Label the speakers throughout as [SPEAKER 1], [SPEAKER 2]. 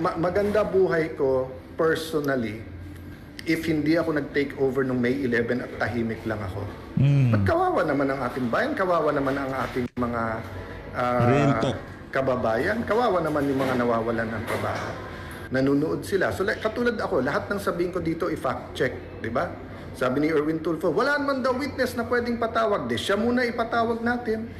[SPEAKER 1] maganda buhay ko personally if hindi ako nag-take over nung May 11 at tahimik lang ako. Ba't kawawa naman ang ating bayan? Kawawa naman ang ating mga
[SPEAKER 2] Real talk.
[SPEAKER 1] kababayan? Kawawa naman yung mga nawawalan ng trabaho. Nanunood sila. So katulad ako, lahat ng sabihin ko dito i-fact check, di ba? Sabi ni Erwin Tulfo, wala naman daw witness na pwedeng patawag. Siya muna ipatawag natin.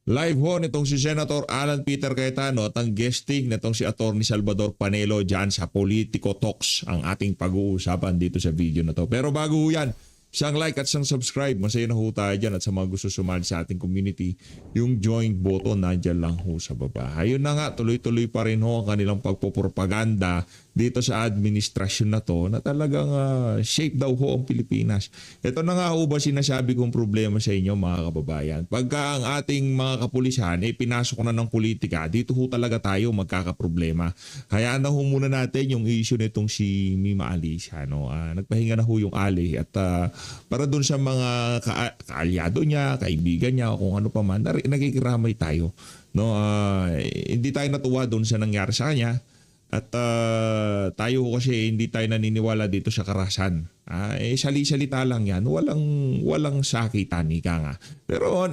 [SPEAKER 2] Live ho nitong si Senator Alan Peter Cayetano at ang guesting nitong si Attorney Salvador Panelo dyan sa Politico Talks ang ating pag-uusapan dito sa video na to. Pero bago ho yan, isang like at isang subscribe. Masaya na ho tayo dyan at sa mga gusto sumali sa ating community, yung join button nandyan lang ho sa baba. Ayun na nga, tuloy-tuloy pa rin ho ang kanilang pagpupropaganda dito sa administrasyon na to na talagang shape daw ho ang Pilipinas. Ito na nga ho ba sinasabi kong problema sa inyo mga kababayan. Pagka ang ating mga kapulisan pinasok na ng politika, dito ho talaga tayo magkakaproblema. Hayaan na ho muna natin yung issue nitong si Mima Alicia. No? Nagpahinga na ho yung Ali at para dun sa mga kaalyado niya, kaibigan niya, kung ano pa man, nakikiramay tayo. No? Hindi tayo natuwa dun sa nangyari sa kanya. At tayo kasi hindi tayo naniniwala dito sa karahasan. Sali-salita lang yan. Walang sakitan, ika nga. Pero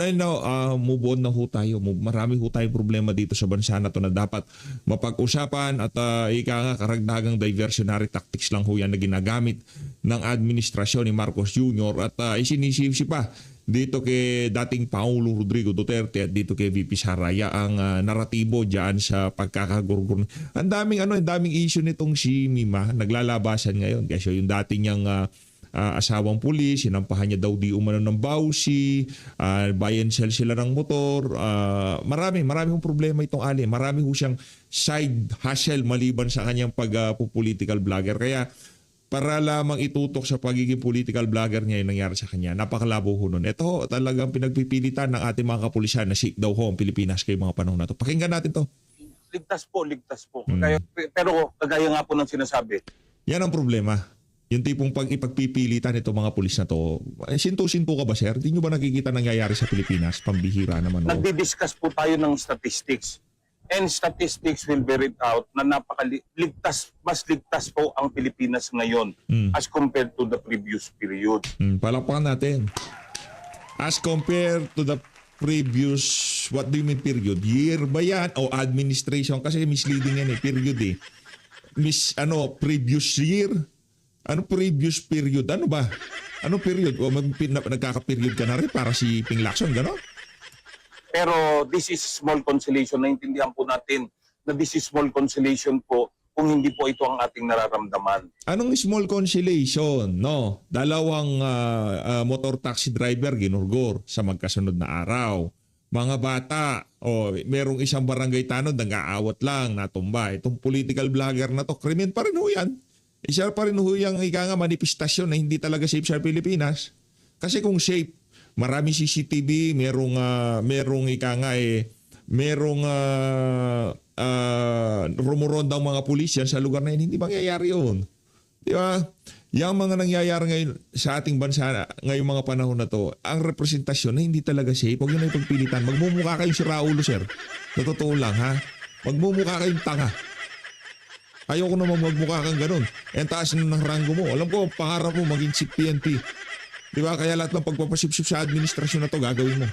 [SPEAKER 2] move on na ho tayo. Marami ho tayong problema dito sa bansa na to na dapat mapag-usapan at ika nga karagdagang diversionary tactics lang ho yan na ginagamit ng administrasyon ni Marcos Jr. At isinisisi pa dito kay dating Pangulo Rodrigo Duterte at dito kay VP Sara ang naratibo diyan sa pagkakagurgur. Ang daming issue nitong si Mima naglalabasan ngayon kasi yung dating niyang asawang pulis, sinampahan niya daw di umano ng bawsi, buy and sell sila ng motor. Marami hong problema itong Ali. Marami ho siyang side hustle maliban sa kanyang pag-political vlogger. Kaya para lamang itutok sa pagiging political vlogger niya yung nangyari sa kanya. Napakalabo ho nun. Ito ho, talagang pinagpipilitan ng ating mga kapulisan na shake daw ho ang Pilipinas kay mga panahon na to. Pakinggan natin to.
[SPEAKER 3] Ligtas po. Pero kagaya nga po ng sinasabi.
[SPEAKER 2] Yan ang problema. Yung tipong ipagpipilitan itong mga pulis na to. Sinto-sinto ka ba, sir? Di nyo ba nakikita nangyayari sa Pilipinas? Pambihira naman.
[SPEAKER 3] Nagdi-discuss po tayo ng statistics. And statistics will bear it out na mas ligtas po ang Pilipinas ngayon as compared to the previous period.
[SPEAKER 2] Palakpakan natin. As compared to the previous, what do you mean period? Year ba yan? O administration? Kasi misleading yan period previous year? Ano previous period? Ano ba? Ano period? O nagkaka-period ka na rin para si Ping Lacson, gano'n?
[SPEAKER 3] Pero this is small consolation. Naintindihan po natin na this is small consolation po kung hindi po ito ang ating nararamdaman.
[SPEAKER 2] Anong small consolation? No, dalawang motor taxi driver ginurgor sa magkasunod na araw. Mga bata, merong isang barangay tanod nag-aawat lang, natumba. Itong political vlogger na to, krimen pa rin ho yan. Isa pa rin ho yung manifestasyon na hindi talaga safe sa Pilipinas. Kasi kung safe, maraming CCTV, merong rumurondang mga pulis yan sa lugar na yun. Hindi mangyayari yun. Di ba? Yung mga nangyayari ngayon sa ating bansa ngayong mga panahon na to, ang representasyon na hindi talaga safe. Huwag yun na ipagpilitan. Magmumukha kayong si Raulo, sir. Sa totoo lang, ha? Magmumukha kayong tanga. Ayoko naman magmukha kang ganun. Ang taas ng ranggo mo. Alam ko, pangarap mo maging chief PNP. Di ba? Kaya lahat ng pagpapasipsip sa administrasyon na to gagawin mo.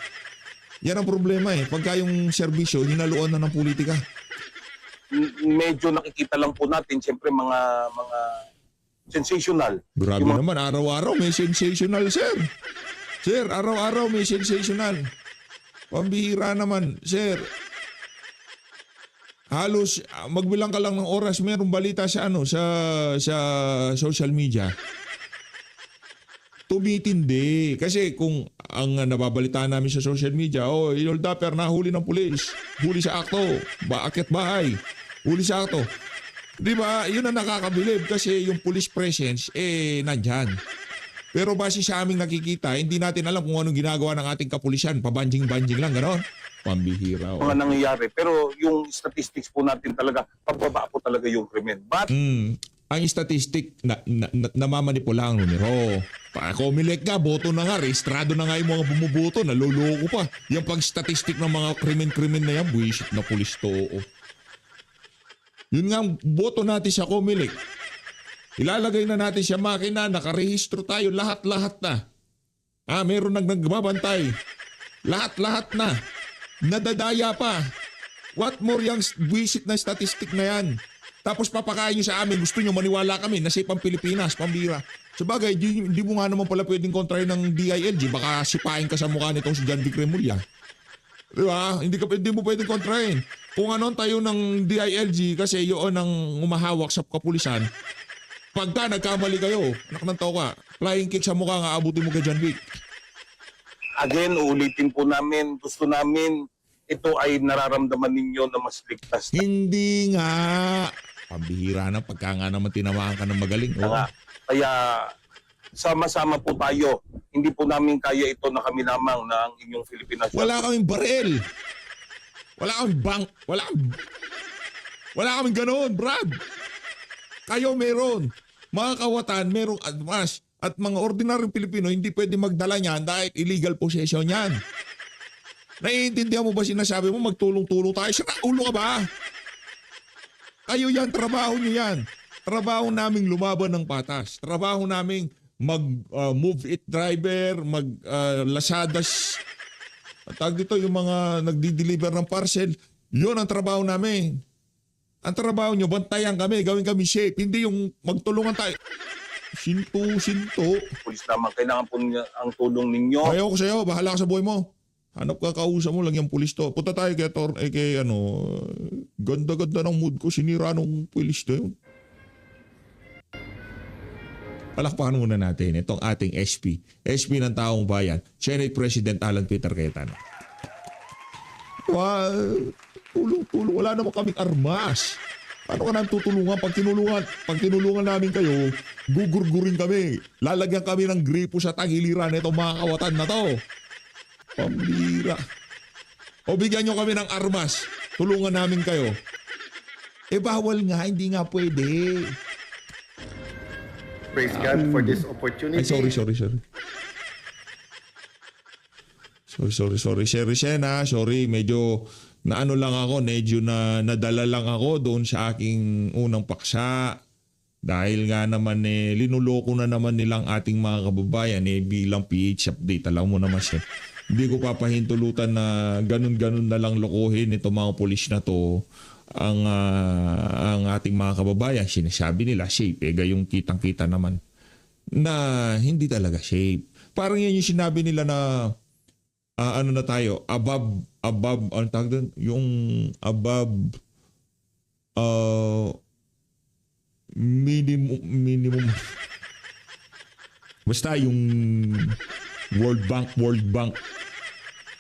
[SPEAKER 2] Yan ang problema Pagka yung serbisyo, hinaluan na ng politika.
[SPEAKER 3] Medyo nakikita lang po natin, siyempre mga sensational.
[SPEAKER 2] Grabe naman, araw-araw may sensational, sir. Sir, araw-araw may sensational. Pambihira naman, sir. Halos magbilang ka lang ng oras, mayroong balita sa sa social media. Tumitindi. Kasi kung ang nababalitaan namin sa social media, Idol Dapper nahuli ng pulis. Huli sa akto. Akit bahay. Huli sa akto. Di ba? Yun ang nakakabilib kasi yung police presence, nandyan. Pero base sa aming nakikita, hindi natin alam kung anong ginagawa ng ating kapulisan. Pabanjing-banjing lang, gano'n. Pambihira.
[SPEAKER 3] Mga nangyayari. Pero yung statistics po natin talaga, pababa po talaga yung krimen. But
[SPEAKER 2] ang statistic namamanipula ang numero. Comelec ka, boto na nga, rehistrado na nga yung mga bumuboto, naloloko pa. Yung pag-statistic ng mga krimen-krimen na yan, buwisit na pulis to. Yun nga ang boto natin sa Comelec. Ilalagay na natin siya makina, nakarehistro tayo, lahat-lahat na. Meron nagbabantay. Lahat-lahat na. Nadadaya pa. What more yung visit na statistic na yan? Tapos papakain nyo sa amin, gusto nyo maniwala kami na safe ang Pilipinas, pambira. Sabagay, hindi mo nga naman pala pwedeng kontrahin ng DILG, baka sipain ka sa mukha nitong si John Vic Remulla. Diba? Hindi mo pwedeng kontrahin. Kung ano tayo ng DILG kasi yun ang umahawak sa kapulisan, pagka nagkamali kayo, anak ng toka, flying kick sa mukha nga abutin mo kay John Vic.
[SPEAKER 3] Again, uulitin po namin, gusto namin ito ay nararamdaman ninyo na mas ligtas na
[SPEAKER 2] Hindi nga. Pambihira na pagka nga naman tinamaan ka ng magaling.
[SPEAKER 3] nga. Kaya sama-sama po tayo. Hindi po namin kaya ito na kami lamang na ang inyong Philippine National.
[SPEAKER 2] Wala kaming baril. Wala kaming bank. Wala kaming ganoon, Brad. Kayo meron. Mga kawatan, merong admas. At mga ordinaryong Pilipino, hindi pwede magdala niyan dahil illegal possession yan. Naiintindihan mo ba sinasabi mo magtulong-tulong tayo? Sira ulo ka ba? Kayo yan, trabaho nyo yan. Trabaho naming lumaban ng patas. Trabaho naming move it driver, lasadas. Tag dito yung mga nagdi-deliver ng parcel. Yun ang trabaho namin. Ang trabaho nyo, bantayan kami, gawin kami safe. Hindi yung magtulungan tayo. Sinto.
[SPEAKER 3] Pulis naman, kailangan po ang tulong ninyo.
[SPEAKER 2] Ayaw ko sa'yo, bahala ka sa buhay mo. Hanap ka, kausap mo lang yung pulis to. Punta tayo kay ganda-ganda ng mood ko. Sinira nung pulis to yun. Palakpakan muna natin itong ating SP. SP ng Taong Bayan. Senate President Alan Peter Cayetano. Tulong-tulong. Wala naman kaming armas. Paano ka namin tutulungan? Pag tinulungan namin kayo, gugurgurin kami. Lalagyan kami ng gripo sa tagiliran itong mga kawatan na to. Pambira. O bigyan nyo kami ng armas. Tulungan namin kayo. Bawal nga. Hindi nga pwede.
[SPEAKER 1] Praise God for this opportunity.
[SPEAKER 2] Ay, sorry. Sorry, Sena. Sorry, medyo naano lang ako. Medyo nadala lang ako doon sa aking unang paksa. Dahil nga naman linuloko na naman nilang ating mga kababayan bilang PH update. Alam mo naman siya. Hindi ko papahintulutan na ganun-ganun na lang lokohin itong mga pulis na to ang ating mga kababayan. Sinasabi nila safe. Gayong kitang-kita naman na hindi talaga safe. Parang yan yung sinabi nila na ano na tayo, above, ano tawag doon? Yung above minimum. Basta yung World Bank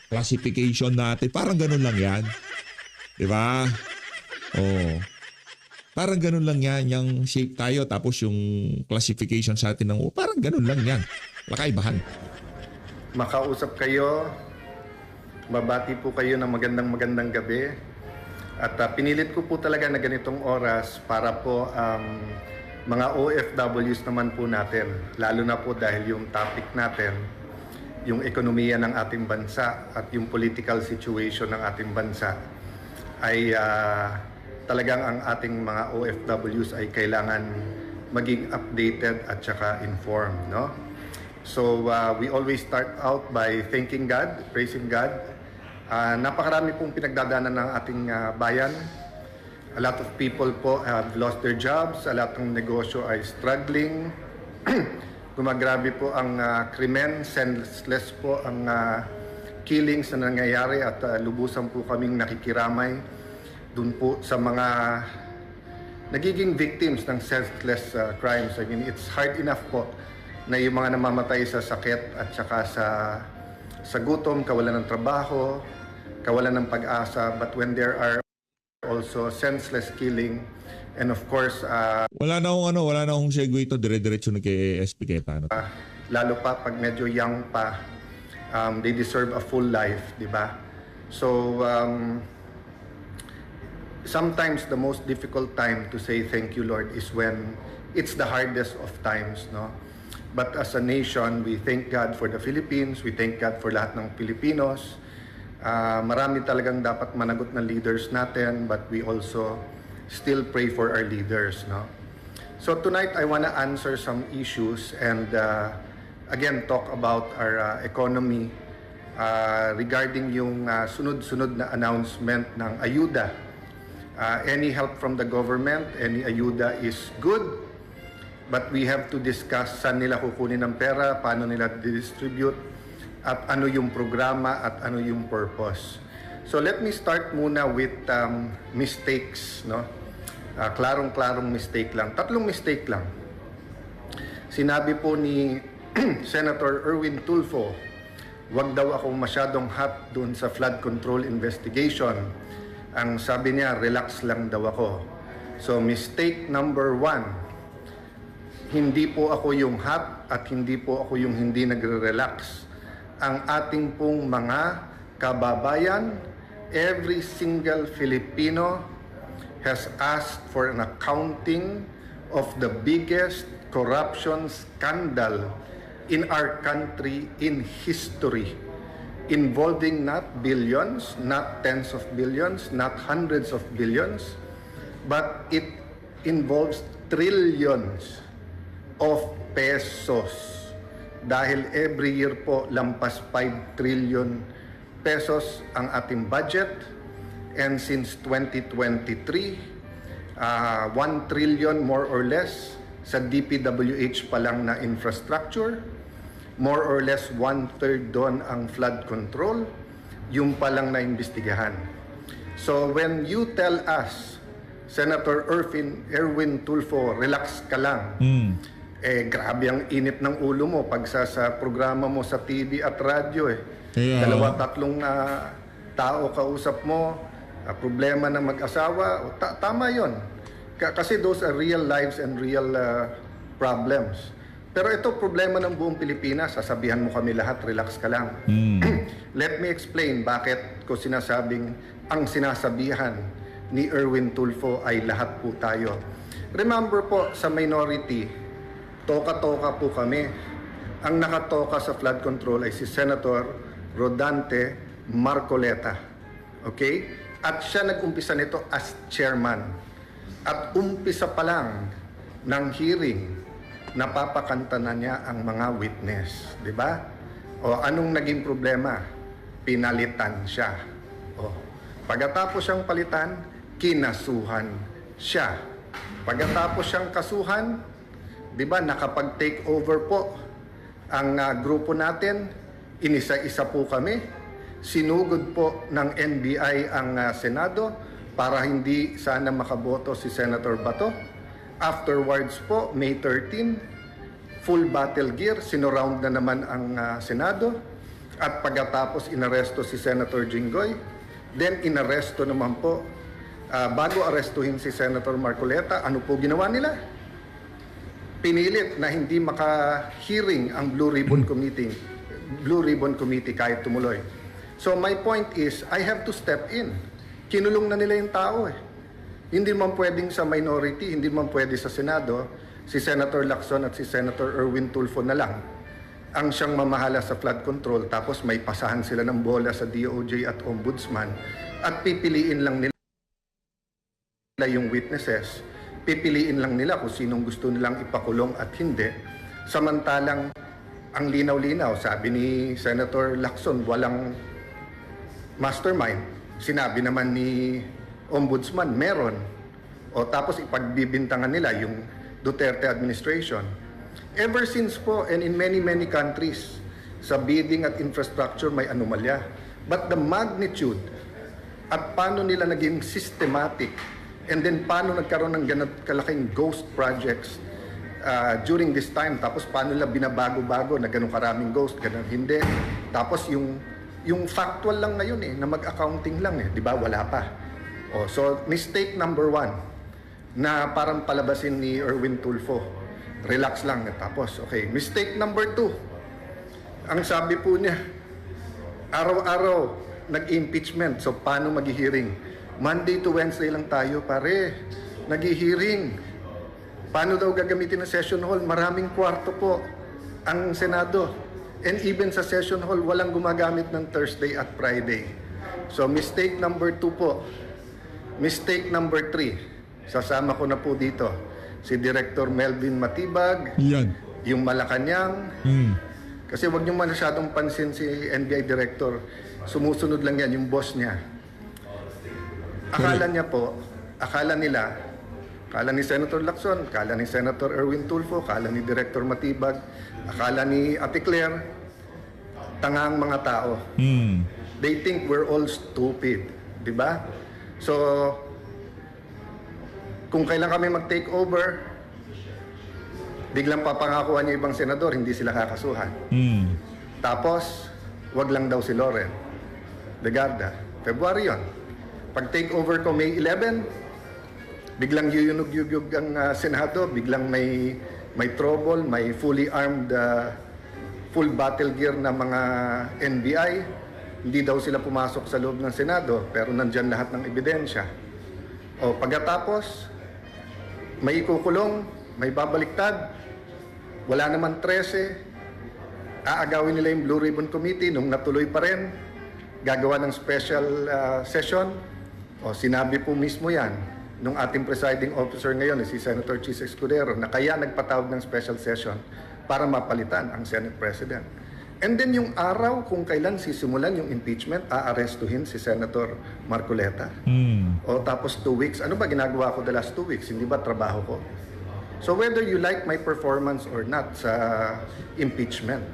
[SPEAKER 2] classification natin. Parang ganun lang yan. Diba? Oh. Parang ganun lang yan. Yung shape tayo tapos yung classification sa atin ng parang ganun lang yan. Wala kaibahan.
[SPEAKER 1] Makausap kayo, babati po kayo ng magandang gabi. At pinilit ko po talaga na ganitong oras para po ang mga OFWs naman po natin. Lalo na po dahil yung topic natin, yung ekonomiya ng ating bansa at yung political situation ng ating bansa ay talagang ang ating mga OFWs ay kailangan maging updated at saka informed, no? So we always start out by thanking God, praising God. Napakarami pong pinagdadaanan ng ating bayan. A lot of people po have lost their jobs, a lot ng negosyo ay struggling. Gumagrabe po ang krimen, senseless po ang killings na nangyayari at lubusan po kaming nakikiramay dun po sa mga nagiging victims ng senseless crimes. I mean, it's hard enough po na yung mga namamatay sa sakit at saka sa gutom, kawalan ng trabaho, kawalan ng pag-asa, but when there are also senseless killing and of course
[SPEAKER 2] Wala na akong segue ito, dire-diretso na kay SP Cayetano.
[SPEAKER 1] lalo pa pag medyo young pa, they deserve a full life, di ba? So sometimes the most difficult time to say thank you, Lord, is when it's the hardest of times, no? But as a nation, we thank God for the Philippines, we thank God for lahat ng Pilipinos. Marami talagang dapat managot na leaders natin, but we also still pray for our leaders, no? So tonight I want to answer some issues and again talk about our economy regarding yung sunod-sunod na announcement ng ayuda. Any help from the government, any ayuda is good, but we have to discuss saan nila kukunin ng pera, paano nila distribute, at ano yung programa at ano yung purpose. So let me start muna with mistakes, no? Klarong-klarong mistake lang. 3 mistake lang. Sinabi po ni Senator Erwin Tulfo, wag daw ako masyadong hot doon sa flood control investigation. Ang sabi niya, relax lang daw ako. So mistake number 1, hindi po ako yung hot at hindi po ako yung hindi nagre-relax. Ang ating pong mga kababayan, every single Filipino has asked for an accounting of the biggest corruption scandal in our country in history, involving not billions, not tens of billions, not hundreds of billions, but it involves trillions of pesos. Dahil every year po lampas 5 trillion pesos ang ating budget. And since 2023, 1 trillion more or less sa DPWH pa lang na infrastructure, more or less 1/3 doon ang flood control, yung pa lang na imbestigahan. So when you tell us, Senator Erwin Tulfo, relax ka lang, grabe ang init ng ulo mo pag sa programa mo sa TV at radyo
[SPEAKER 2] Yeah.
[SPEAKER 1] 2-3 tao kausap mo, problema ng mag-asawa, tama yon. Kasi those are real lives and real problems. Pero ito problema ng buong Pilipinas, sasabihan mo kami lahat, relax ka lang. Let me explain bakit ko sinasabing ang sinasabihan ni Erwin Tulfo ay lahat po tayo. Remember po, sa minority, toka-toka po kami. Ang nakatoka sa flood control ay si Senator Rodante Marcoleta. Okay? At siya nag-umpisa nito as chairman. At umpisa pa lang ng hearing, napapakanta na niya ang mga witness. Di ba? O anong naging problema? Pinalitan siya. O, pagkatapos siyang palitan, kinasuhan siya. Pagkatapos siyang kasuhan, di ba, nakapag-take over po ang grupo natin, inisa-isa po kami. Sinugod po ng NBI ang Senado para hindi sana makaboto si Senator Bato. Afterwards po, May 13, full battle gear, sinoround na naman ang Senado. At pagkatapos inaresto si Senator Jinggoy, then inaresto naman po, bago arestuhin si Senator Marcoleta, ano po ginawa nila? Pinilit na hindi maka-hearing ang Blue Ribbon Committee kahit tumuloy. So my point is, I have to step in. Kinulong na nila yung tao Hindi man pwedeng sa minority, hindi man pwede sa Senado, si Senator Lacson at si Senator Erwin Tulfo na lang ang siyang mamahala sa flood control, tapos may pasahan sila ng bola sa DOJ at Ombudsman at pipiliin lang nila yung witnesses, pipiliin lang nila kung sinong gusto nilang ipakulong at hindi. Samantalang ang linaw-linaw, sabi ni Senator Lacson, walang mastermind. Sinabi naman ni Ombudsman, meron. O tapos ipagbibintangan nila yung Duterte administration. Ever since po, and in many countries, sa bidding at infrastructure may anomalya. But the magnitude at paano nila naging systematic and then paano nagkaroon ng ganun kalaking ghost projects during this time, tapos paano nila binabago-bago na ganun karaming ghost, ganun hindi. Tapos yung factual lang ngayon na mag-accounting lang di ba? Wala pa. So mistake number 1 na parang palabasin ni Erwin Tulfo. Relax lang. Tapos, okay. Mistake number 2. Ang sabi po niya, araw-araw nag-impeachment. So paano mag-hearing? Monday to Wednesday lang tayo, pare. Nag-hearing. Paano daw gagamitin ng session hall? Maraming kwarto po ang Senado. And even sa session hall, walang gumagamit ng Thursday at Friday. So mistake number 2 po. Mistake number 3. Sasama ko na po dito si Director Melvin Matibag,
[SPEAKER 2] Yan.
[SPEAKER 1] yung Malacanang. Kasi wag niyo masyadong pansin si NBI Director. Sumusunod lang yan, yung boss niya. Akala niya po, akala ni Senator Lacson, akala ni Senator Erwin Tulfo, akala ni Director Matibag, akala ni Ate Claire, tangang mga tao. They think we're all stupid. Di ba? So, kung kailan kami mag-take over, biglang papangakuan niya ibang senador, hindi sila kakasuhan. Tapos, wag lang daw si Loren Legarda. February yon. Pag take over ko May 11, biglang yuyunog-yugog ang Senado, biglang may trouble, may fully armed, full battle gear na mga NBI. Hindi daw sila pumasok sa loob ng Senado, pero nandyan lahat ng ebidensya. O pagkatapos, may ikukulong, may babaliktad, wala naman 13, aagawin nila yung Blue Ribbon Committee nung natuloy pa rin, gagawa ng special session. O sinabi po mismo yan nung ating presiding officer ngayon, si Senator Chis Escudero, na kaya nagpatawag ng special session para mapalitan ang Senate President. And then yung araw kung kailan sisimulan yung impeachment, aarestuhin si Senator Marcoleta. O tapos 2 weeks. Ano ba ginagawa ko the last 2 weeks? Hindi ba trabaho ko? So whether you like my performance or not sa impeachment,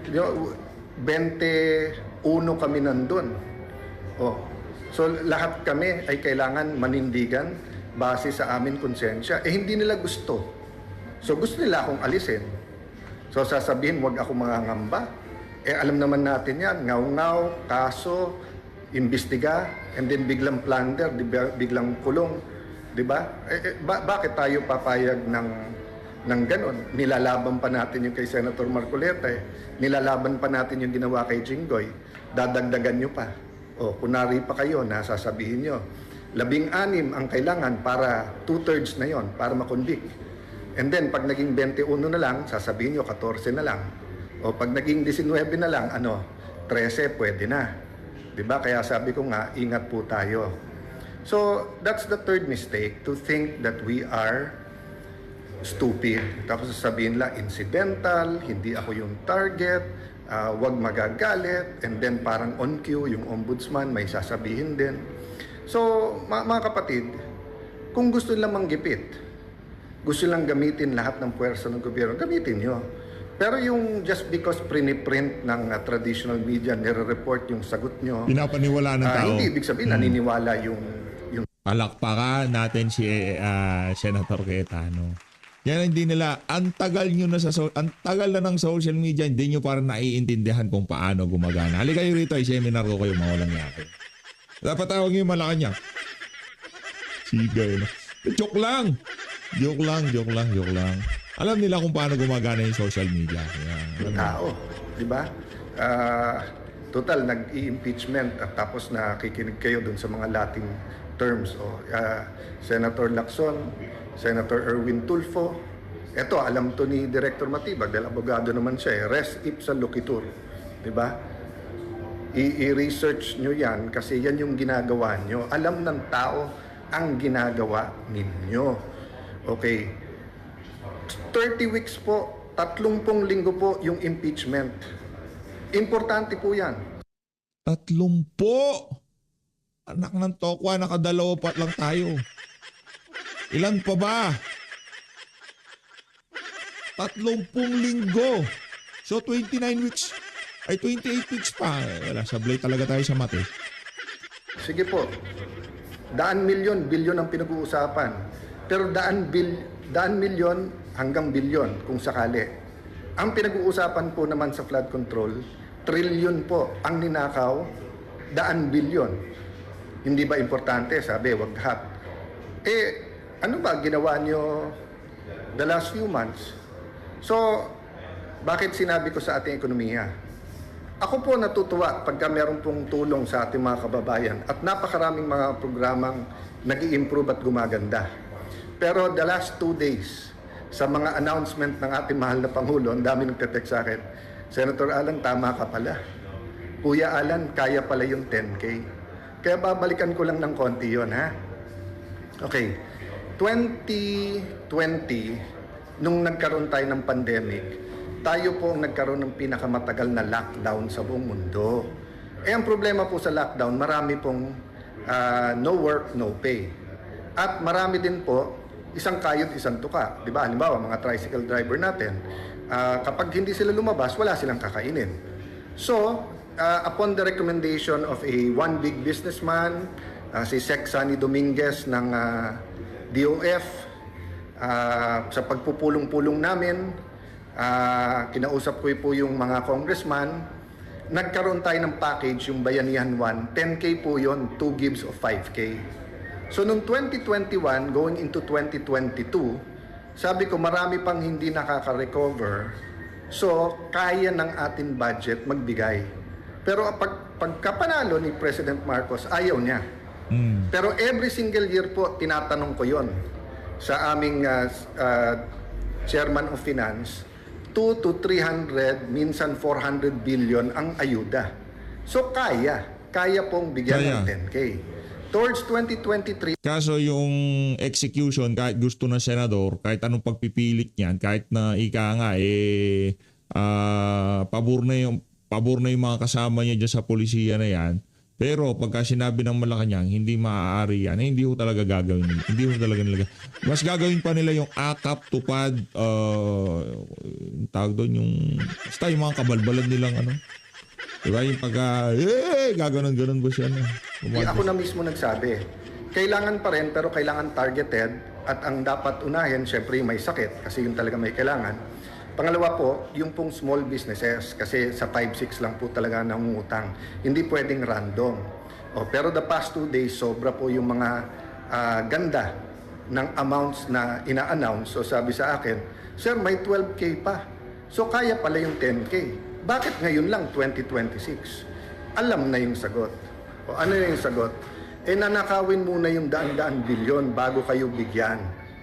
[SPEAKER 1] you know, 21 kami nandun. So lahat kami ay kailangan manindigan base sa amin konsensya. Hindi nila gusto. So gusto nila akong alisin. So sasabihin, wag ako mangangamba. Alam naman natin yan, ngaw-ngaw, kaso, imbestiga, and then biglang plunder, biglang kulong. Diba? Bakit tayo papayag ng ganon? Nilalaban pa natin yung kay Senator Marcoleta. Nilalaban pa natin yung ginawa kay Jinggoy. Dadagdagan nyo pa. Kunari pa kayo, nasasabihin nyo. 16 ang kailangan para 2/3 na yon para makonvict. And then, pag naging 21 na lang, sasabihin nyo, 14 na lang. O pag naging 19 na lang, 13, pwede na. Diba? Kaya sabi ko nga, ingat po tayo. So, that's the third mistake, to think that we are stupid. Tapos sasabihin lang, incidental, hindi ako yung target, wag magagalit, and then parang on cue, yung ombudsman, may sasabihin din. So, mga kapatid, kung gusto lang manggipit, gusto lang gamitin lahat ng puwersa ng gobyerno, gamitin nyo. Pero yung just because print ng traditional media, nire-report yung sagot nyo,
[SPEAKER 2] Pinapaniwala ng tao.
[SPEAKER 1] hindi ibig sabihin naniniwala yung
[SPEAKER 2] Palakpakan natin si Senator Cayetano. Yan hindi nila, ang tagal na ng social media, hindi nyo parang naiintindihan kung paano gumagana. Halika kayo rito, ay seminar ko kayo, mawalang yakin. Dapat tawag nyo yung Malacanang. Sigay na. Joke lang. Alam nila kung paano gumagana yung social media. Kaya,
[SPEAKER 1] tao, di ba? Total, nag-i-impeachment at tapos nakikinig kayo dun sa mga Latin terms. Senator Lacson, Senator Erwin Tulfo. Ito, alam to ni Director Matibag dahil abogado naman siya. Res ipsa loquitur. Di ba? I-research nyo yan kasi yan yung ginagawa nyo. Alam ng tao ang ginagawa ninyo. Okay. 30 weeks po, 30 linggo po yung impeachment. Importante po yan.
[SPEAKER 2] 30? Anak ng tokwa, nakadalawa pa lang tayo. Ilan pa ba? 30 linggo. So 29 weeks. Ay 28 weeks pa. Wala, sablay talaga tayo sa mate.
[SPEAKER 1] Sige po. Daan milyon, bilyon ang pinag-uusapan. Pero daan milyon hanggang bilyon kung sakali. Ang pinag-uusapan po naman sa flood control, trilyon po ang ninakaw, daan bilyon. Hindi ba importante? Sabi, wag hat. Ano ba ginawa nyo the last few months? So, bakit sinabi ko sa ating ekonomiya? Ako po natutuwa pagka meron pong tulong sa ating mga kababayan at napakaraming mga programang nag-i-improve at gumaganda. Pero the last 2 days, sa mga announcement ng ating mahal na Pangulo, ang dami nagte-text sa akin, Senator Alan, tama ka pala. Kuya Alan, kaya pala yung 10K. Kaya babalikan ko lang ng konti yon, ha? Okay. 2020, nung nagkaroon tayo ng pandemic, tayo po ang nagkaroon ng pinakamatagal na lockdown sa buong mundo. Ang problema po sa lockdown, marami pong no work, no pay. At marami din po, isang kayod, isang tuka. Di ba? Halimbawa, mga tricycle driver natin, kapag hindi sila lumabas, wala silang kakainin. So, upon the recommendation of one big businessman, si Sec Sunny Dominguez ng DOF, sa pagpupulong-pulong namin, kinausap ko po yung mga congressman, nagkaroon tayo ng package, yung Bayanihan 1, 10K po yun, 2 gives of 5K. So, noong 2021, going into 2022, sabi ko marami pang hindi nakaka-recover, so kaya ng ating budget magbigay. Pero pagkapanalo ni President Marcos, ayaw niya. Pero every single year po, tinatanong ko yon sa aming Chairman of Finance, 2 to 300, minsan 400 billion ang ayuda. So kaya pong bigyan ng 10K. Towards 2023,
[SPEAKER 2] Kaso yung execution, kahit gusto ng senador, kahit anong pagpipilit niyan, kahit na ika nga, pabor na yung mga kasama niya dyan sa polisiya na yan. Pero pagka sinabi ng Malacanang, hindi maaari yan, hindi ko talaga gagawin. Hindi ko talaga nila. Mas gagawin pa nila yung akap, tupad, tawag doon yung, basta yung mga kabalbalan nilang ano. Diba yung pagka, gaganon-ganon ba siya?
[SPEAKER 1] Hindi ako na mismo nagsabi. Kailangan pa rin, pero kailangan targeted. At ang dapat unahin, syempre yung may sakit, kasi yung talaga may kailangan. Pangalawa po, yung pong small businesses, kasi sa 5-6 lang po talaga nangungutang. Hindi pwedeng random. Pero the past 2 days, sobra po yung mga ganda ng amounts na ina-announce. So sabi sa akin, Sir, may 12K pa. So kaya pala yung 10K. Bakit ngayon lang 2026? Alam na yung sagot. Ano yung sagot? Nanakawin muna yung daan-daan bilyon bago kayo bigyan.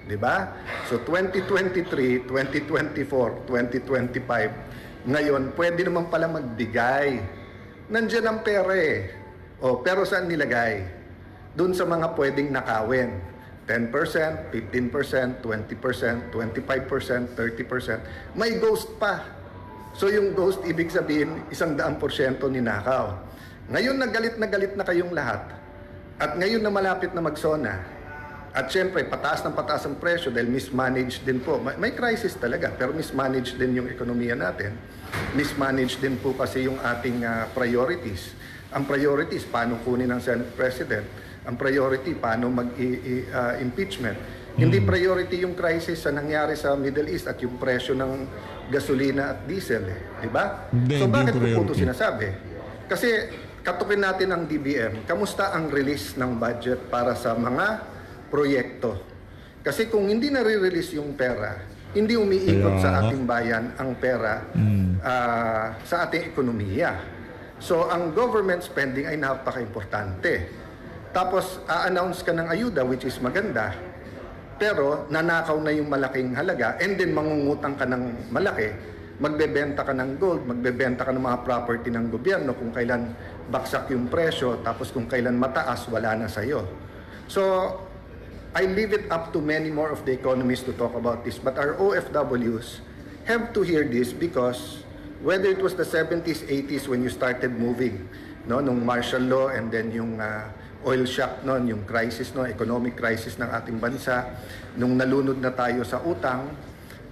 [SPEAKER 1] Diba? So 2023, 2024, 2025, ngayon pwede naman pala magbigay. Nandiyan ang pera eh. Pero saan nilagay? Doon sa mga pwedeng nakawin. 10%, 15%, 20%, 25%, 30%. May ghost pa. So yung ghost, ibig sabihin, 100% ninakaw. Ngayon na galit na kayong lahat. At ngayon na malapit na magsona. At syempre, pataas ang presyo dahil mismanaged din po. May crisis talaga, pero mismanaged din yung ekonomiya natin. Mismanaged din po kasi yung ating priorities. Ang priorities, paano kunin ng Senate President. Ang priority, paano mag-impeachment. Hindi priority yung crisis na nangyari sa Middle East at yung presyo ng gasolina at diesel. Di ba? So bakit ko po ito sinasabi? Kasi katukin natin ang DBM. Kamusta ang release ng budget para sa mga proyekto? Kasi kung hindi nare-release yung pera, hindi umiikot sa ating bayan ang pera sa ating ekonomiya. So ang government spending ay napaka-importante. Tapos a-announce ka ng ayuda, which is maganda, pero nanakaw na yung malaking halaga and then mangungutang ka ng malaki, magbebenta ka ng gold, magbebenta ka ng mga property ng gobyerno kung kailan baksak yung presyo, tapos kung kailan mataas, wala na sa'yo. So, I leave it up to many more of the economists to talk about this, but our OFWs have to hear this because whether it was the 70s, 80s when you started moving, no, nung martial law and then yung oil shock noon, yung crisis no, economic crisis ng ating bansa, nung nalunod na tayo sa utang,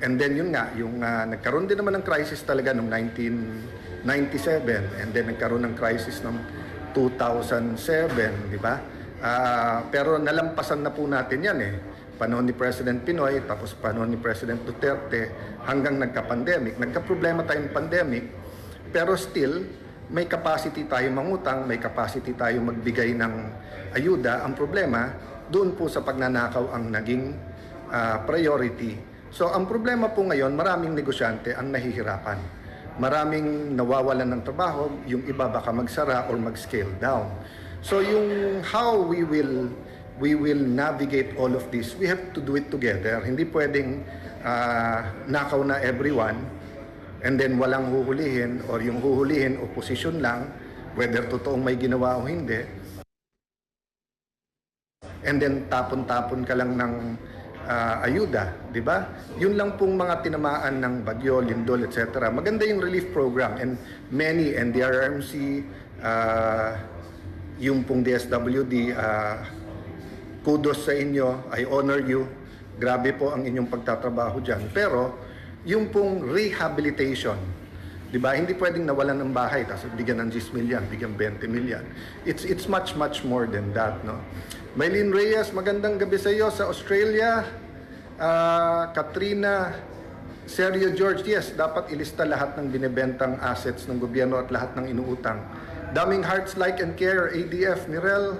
[SPEAKER 1] and then yun nga, yung nagkaroon din naman ng crisis talaga noong 1997, and then nagkaroon ng crisis noong 2007, di ba? Pero nalampasan na po natin yan eh. Panahon ni President Pinoy, tapos panahon ni President Duterte, hanggang nagka-pandemic. Nagka-problema tayong pandemic, pero still, may capacity tayo mangutang, may capacity tayo magbigay ng ayuda. Ang problema, doon po sa pagnanakaw ang naging priority. So ang problema po ngayon, maraming negosyante ang nahihirapan. Maraming nawawalan ng trabaho, yung iba baka magsara or mag-scale down. So yung how we will navigate all of this, we have to do it together. Hindi pwedeng nakaw na everyone, and then walang huhulihin or yung huhulihin opposition lang, whether totoong may ginawa o hindi. And then tapon-tapon ka lang ng ayuda, di ba? Yun lang pong mga tinamaan ng bagyo, lindol, etc. Maganda yung relief program and many NDRRMC, yung pong DSWD, kudos sa inyo, I honor you. Grabe po ang inyong pagtatrabaho dyan. Pero yung pong rehabilitation, di ba? Hindi pwedeng nawalan ng bahay tapos bigyan ng 10 million, bigyan 20 million. It's much more than that, no? Maylene Reyes, magandang gabi sa iyo sa Australia. Katrina, Sergio George, yes, dapat ilista lahat ng binebentang assets ng gobyerno at lahat ng inuutang. Daming Hearts Like and Care, ADF, Mirel,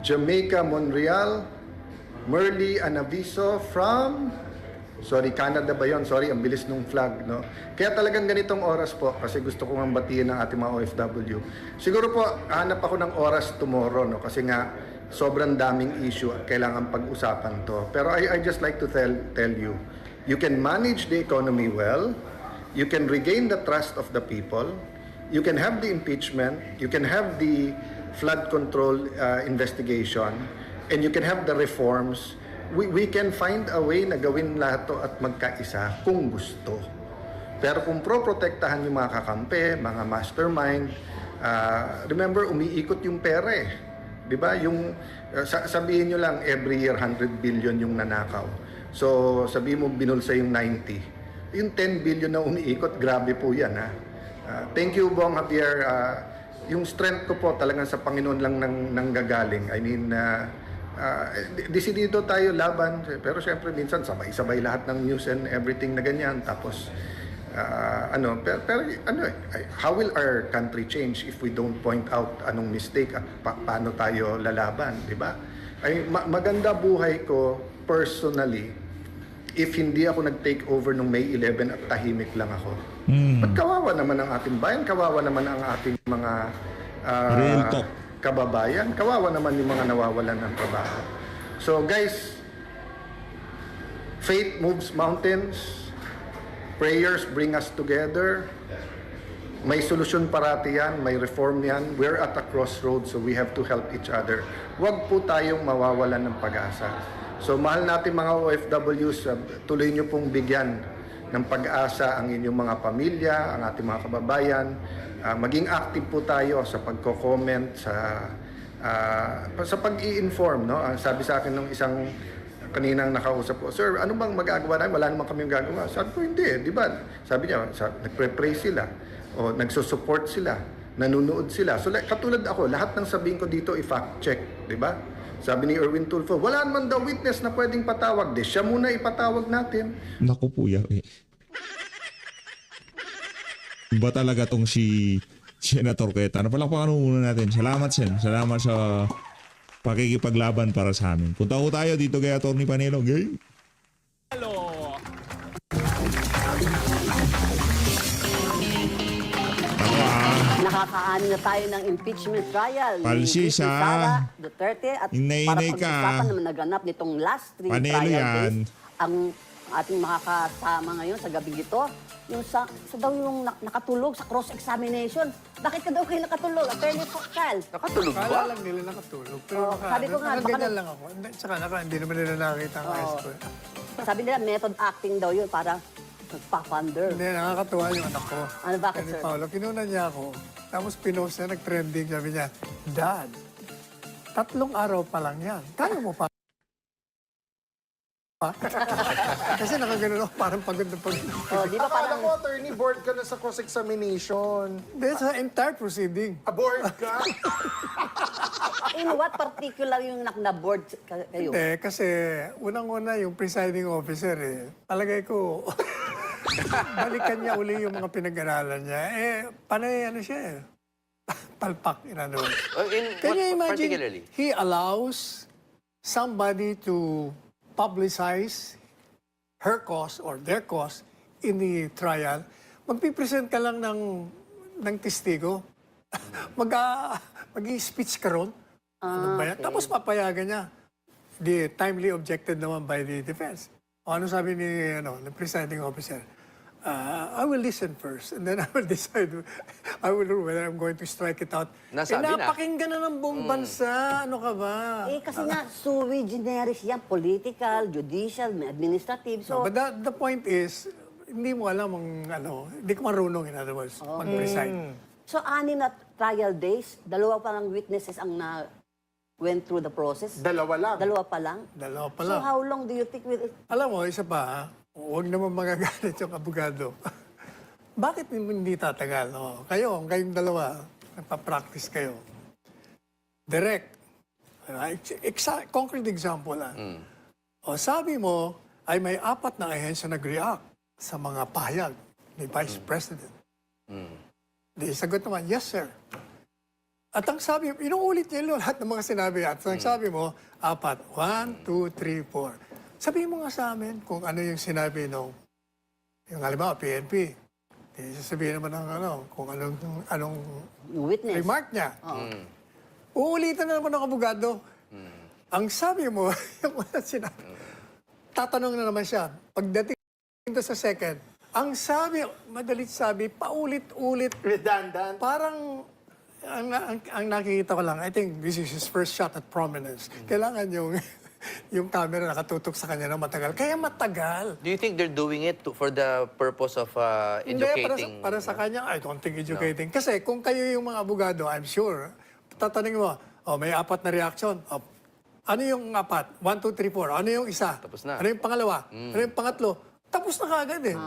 [SPEAKER 1] Jamaica, Monreal, Merly Anaviso from, sorry, Canada ba yun? Sorry, ang bilis nung flag, no? Kaya talagang ganitong oras po, kasi gusto ko nga batiin ng ating mga OFW. Siguro po, hanap ako ng oras tomorrow, no? Kasi nga, sobrang daming issue at kailangan pag-usapan to. Pero I just like to tell you, you can manage the economy well, you can regain the trust of the people, you can have the impeachment, you can have the flood control investigation, and you can have the reforms. We can find a way na gawin lahat to at magkaisa kung gusto. Pero kung pro-protektahan yung mga kakampi, mga mastermind, remember, umiikot yung pera eh. Di ba? Yung, sabihin nyo lang, every year 100 billion yung nanakaw. So, sabihin mo binulsa yung 90. Yung 10 billion na umiikot, grabe po yan, ha? Thank you, Bong Javier. Yung strength ko po talagang sa Panginoon lang nanggagaling. I mean, desidido tayo laban, pero syempre minsan sabay-sabay lahat ng news and everything na ganyan. Tapos, how will our country change if we don't point out anong mistake at paano tayo lalaban, di ba? Ay, maganda buhay ko personally if hindi ako nag-take over nung May 11 at tahimik lang ako. At kawawa naman ang ating bayan, kawawa naman ang ating mga
[SPEAKER 2] Real talk.
[SPEAKER 1] kababayan, kawawa naman yung mga nawawalan ng trabaho. So guys, faith moves mountains, prayers bring us together. May solusyon parati yan, may reform yan. We're at a crossroads, so we have to help each other. Huwag po tayong mawawalan ng pag-asa. So mahal natin mga OFWs, tuloy nyo pong bigyan ng pag-asa ang inyong mga pamilya, ang ating mga kababayan. Maging active po tayo sa pagko-comment, sa pag-i-inform. No? Sabi sa akin ng isang kaninang nakausap ko, "Sir, ano bang magagawa namin? Wala naman kami gagawa." Sabi ko, "Hindi, di ba?" Sabi niya, nagpre-pray sila, o nagsusupport sila, nanunood sila. So katulad ako, lahat ng sabihin ko dito i-fact check, di ba? Sabi ni Erwin Tulfo, wala naman daw witness na pwedeng patawag. Di siya muna ipatawag natin.
[SPEAKER 2] Naku po yan eh. Iba talaga tong si Senator Cayetano. Palakpakan muna natin. Salamat, Sen. Salamat sa pakikipaglaban para sa amin. Punta ko tayo dito kay Atty. Panelo. Game.
[SPEAKER 4] Nakakaano na tayo ng impeachment trial
[SPEAKER 2] Palsi
[SPEAKER 4] ni
[SPEAKER 2] sa
[SPEAKER 4] Sara Duterte at
[SPEAKER 2] inay-inay
[SPEAKER 4] para
[SPEAKER 2] ka.
[SPEAKER 4] pag-usapan naman naganap nitong last three
[SPEAKER 2] Panelo
[SPEAKER 4] trial
[SPEAKER 2] yan.
[SPEAKER 4] days ang ating makakasama ngayon sa gabing ito yung sa daw yung nakatulog sa cross-examination. Bakit ka daw kayo nakatulog? Attorney Charles.
[SPEAKER 5] Nakatulog ba? Kala lang nila nakatulog. Pero
[SPEAKER 4] sabi ko nga, baka
[SPEAKER 5] ganyan lang ako. Tsaka hindi naman nila nakita ang eyes ko.
[SPEAKER 4] Sabi nila method acting daw yun para nagpa-funder.
[SPEAKER 5] Hindi, nakakatuwa yung anak ko.
[SPEAKER 4] Ano, bakit,
[SPEAKER 5] Kani
[SPEAKER 4] sir?
[SPEAKER 5] Paolo, kinuna niya ako. Tapos pinost niya, nag-trending. Sabi niya, Dad, 3 araw pa lang yan. Kaya mo pa. Kasi nakagano'n ako, parang pagod na pagod.
[SPEAKER 4] Oh, di ba
[SPEAKER 6] Akala
[SPEAKER 4] parang
[SPEAKER 6] ko, attorney, board ka na sa cross-examination.
[SPEAKER 5] Hindi, sa entire proceeding.
[SPEAKER 6] Aboard ka?
[SPEAKER 4] in what particular yung na-board kayo?
[SPEAKER 5] Hindi, kasi unang-una yung presiding officer palagay ko, balikan niya uli yung mga pinag-aralan niya. Panay ano siya palpak, in other words. Can you imagine,
[SPEAKER 7] particularly?
[SPEAKER 5] he allows somebody to publicize her cause or their cause in the trial. Magpipresent ka lang ng testigo. Mag-i-speech ka ron. Ano ba yan?
[SPEAKER 4] okay.
[SPEAKER 5] Tapos papayagan niya. The timely objected naman by the defense. O ano sabi ni presiding officer? I will listen first and then I will decide. I will know whether I'm going to strike it out.
[SPEAKER 7] Nasabi na.
[SPEAKER 5] Napakinggan na ng buong bansa. Ano ka ba?
[SPEAKER 4] Eh, kasi nga, sui generis yan. Political, judicial, administrative. So,
[SPEAKER 5] But the point is, hindi mo alam ang hindi ko marunong, in other words, mag-preside.
[SPEAKER 4] so 6 na trial days, 2 pa lang witnesses ang went through the process.
[SPEAKER 6] Dalawa lang.
[SPEAKER 4] 2 pa lang.
[SPEAKER 5] Dalawa pa
[SPEAKER 4] So
[SPEAKER 5] lang.
[SPEAKER 4] how long do you think will it?
[SPEAKER 5] Alam mo, isa pa, huwag naman magagalit yung abogado. Bakit hindi tatagal? Kayong dalawa, nagpa-practice kayo. Direct. Concrete example lang. Sabi mo, ay may 4 na ahensya nag-react sa mga pahayag ni Vice President. Di sagot naman, yes, sir. At ang sabi, inuulit niya lahat ng mga sinabi. At ang sabi mo, 4. 1, 2, 3, 4. Sabihin mo nga sa amin kung ano yung sinabi nung, yung halimbawa, PNP. Sasabihin naman ng kung anong
[SPEAKER 4] Yung witness?
[SPEAKER 5] remark niya. Uulitan na naman ng abogado. Ang sabi mo, yung una sinabi, tatanong na naman siya. Pagdating doon sa second, ang sabi, madalit sabi, paulit-ulit.
[SPEAKER 6] Redundant.
[SPEAKER 5] Parang, ang nakikita ko lang, I think this is his first shot at prominence. Kailangan yung camera nakatutok sa kanya na matagal. Kaya matagal.
[SPEAKER 7] Do you think they're doing it for the purpose of
[SPEAKER 5] Hindi,
[SPEAKER 7] educating?
[SPEAKER 5] para sa kanya, I don't think educating. Kasi kung kayo yung mga abogado, I'm sure, tatanungin mo, may 4 na reaction. Ano yung 4? 1, 2, 3, 4. Ano yung isa?
[SPEAKER 7] Tapos na.
[SPEAKER 5] Ano yung pangalawa? Ano yung pangatlo? Tapos na kagad eh.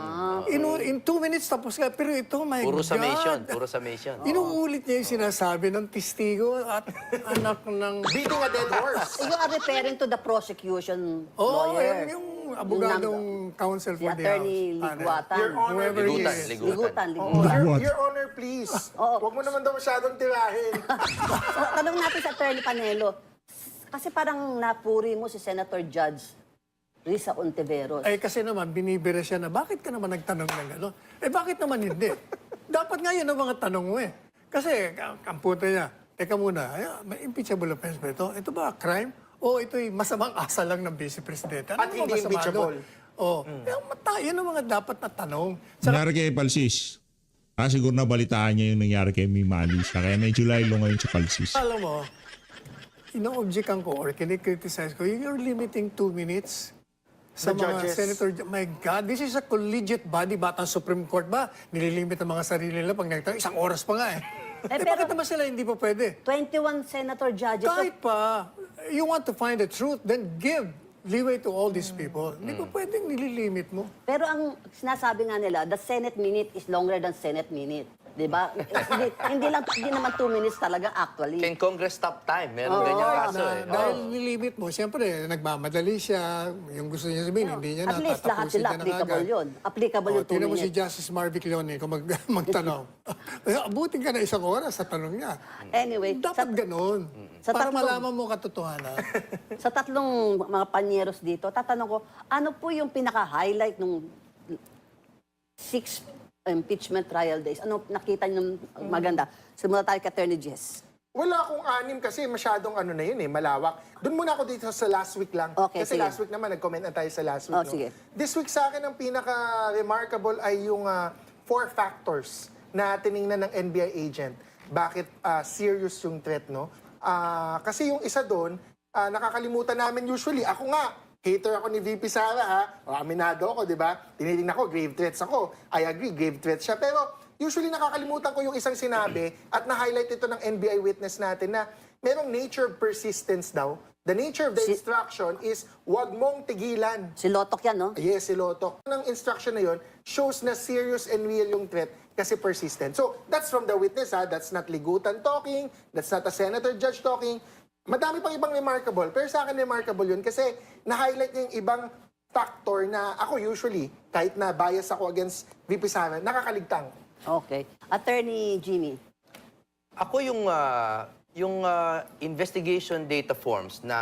[SPEAKER 5] In 2 minutes tapos ka. Pero ito, my
[SPEAKER 7] Puro
[SPEAKER 5] God.
[SPEAKER 7] summation. Puro summation.
[SPEAKER 5] Inuulit niya yung sinasabi ng testigo at anak ng...
[SPEAKER 6] Beating a dead horse.
[SPEAKER 4] You are referring to the prosecution
[SPEAKER 5] Oh,
[SPEAKER 4] lawyer.
[SPEAKER 5] yung abogadong counsel
[SPEAKER 4] Si
[SPEAKER 5] for the
[SPEAKER 4] Attorney
[SPEAKER 5] House.
[SPEAKER 4] Liguatan.
[SPEAKER 6] Your Honor,
[SPEAKER 5] Whoever he
[SPEAKER 7] Ligutan,
[SPEAKER 5] is.
[SPEAKER 7] ligutan.
[SPEAKER 6] Your Honor, please. Huwag mo naman daw masyadong tirahin.
[SPEAKER 4] So, tanong natin sa Attorney Panelo. Kasi parang napuri mo si Senator Judge Risa Ontiveros.
[SPEAKER 5] Eh kasi naman, binibira siya na, bakit ka naman nagtanong ng gano'n? Eh bakit naman hindi? Dapat nga yun ang mga tanong mo eh. Kasi ang punto niya, teka muna, may impeachable offense ba ito? Ito ba crime? O ito'y masamang asa lang ng Vice Presidente?
[SPEAKER 6] At hindi
[SPEAKER 5] masama
[SPEAKER 6] impeachable.
[SPEAKER 5] doon? Yan ang mga dapat na tanong.
[SPEAKER 2] Nangyari kay Palsis. Siguro na balitaan niya yung nangyari kay Mimali siya. Kaya medyo laylo ngayon sa Palsis.
[SPEAKER 5] Alam mo, ino-objectan ko or kinikriticize ko, you're limiting 2 minutes sa
[SPEAKER 6] The
[SPEAKER 5] mga
[SPEAKER 6] judges.
[SPEAKER 5] senator. My God, this is a collegiate body. Batang Supreme Court ba? Nililimit ang mga sarili nila pag nagtanong. 1 oras pa nga eh. Bakit naman sila hindi pa pwede?
[SPEAKER 4] 21 senator judges. So,
[SPEAKER 5] Kahit pa, you want to find the truth, then give leeway to all these people. Hindi pa pwedeng nililimit mo.
[SPEAKER 4] pero ang sinasabi nga nila, the Senate minute is longer than Senate minute. Di ba? hindi naman 2 minutes talaga actually.
[SPEAKER 7] Can Congress stop time? Meron ganyang kaso eh.
[SPEAKER 5] Dahil nilimit mo, siyempre, nagmamadali siya. Yung gusto niya sabihin, hindi niya
[SPEAKER 4] At least lahat
[SPEAKER 5] natatapusin
[SPEAKER 4] sila
[SPEAKER 5] niya na
[SPEAKER 4] applicable
[SPEAKER 5] agad.
[SPEAKER 4] yun. Applicable yung 2
[SPEAKER 5] Tingnan mo si
[SPEAKER 4] minutes.
[SPEAKER 5] Justice Marvick Leone kung magtanong. Abutin ka na 1 oras sa tanong niya.
[SPEAKER 4] Anyway,
[SPEAKER 5] Dapat ganun.
[SPEAKER 4] sa
[SPEAKER 5] Para
[SPEAKER 4] tatlong-
[SPEAKER 5] malaman mo katotohanan.
[SPEAKER 4] sa 3 mga panyeros dito, tatanong ko, ano po yung pinaka-highlight nung 6 impeachment trial days? Ano nakita niyo maganda? Simula tayo kay Attorney Jess.
[SPEAKER 6] Wala akong 6 kasi masyadong na yun malawak. Doon muna ako dito sa last week lang.
[SPEAKER 4] Okay,
[SPEAKER 6] kasi
[SPEAKER 4] sige.
[SPEAKER 6] last week naman, nag-comment na tayo sa last week.
[SPEAKER 4] Oh,
[SPEAKER 6] no?
[SPEAKER 4] sige.
[SPEAKER 6] This week sa akin, ang pinaka-remarkable ay yung 4 factors na tiningnan ng NBI agent. Bakit serious yung threat, no? Kasi yung isa doon, nakakalimutan namin usually. Ako nga, hater ako ni VP Sara, ha? Aminado ako, di ba? Tinitingnan ko, grave threats ako. I agree, grave threats siya. Pero usually nakakalimutan ko yung isang sinabi at na-highlight ito ng NBI witness natin na merong nature of persistence daw. The nature of the instruction is huwag mong tigilan.
[SPEAKER 4] Si Lotok yan, no?
[SPEAKER 6] Yes, si Lotok. Ang instruction na yon shows na serious and real yung threat kasi persistent. So, that's from the witness, ha? That's not Ligutan talking. That's not a senator judge talking. Madami pang ibang remarkable. Pero sa akin, remarkable yun kasi na-highlight niya yung ibang factor na ako usually, kahit na bias ako against VP Sara, nakakaligtang.
[SPEAKER 4] Okay. Attorney Jimmy.
[SPEAKER 7] Ako yung investigation data forms na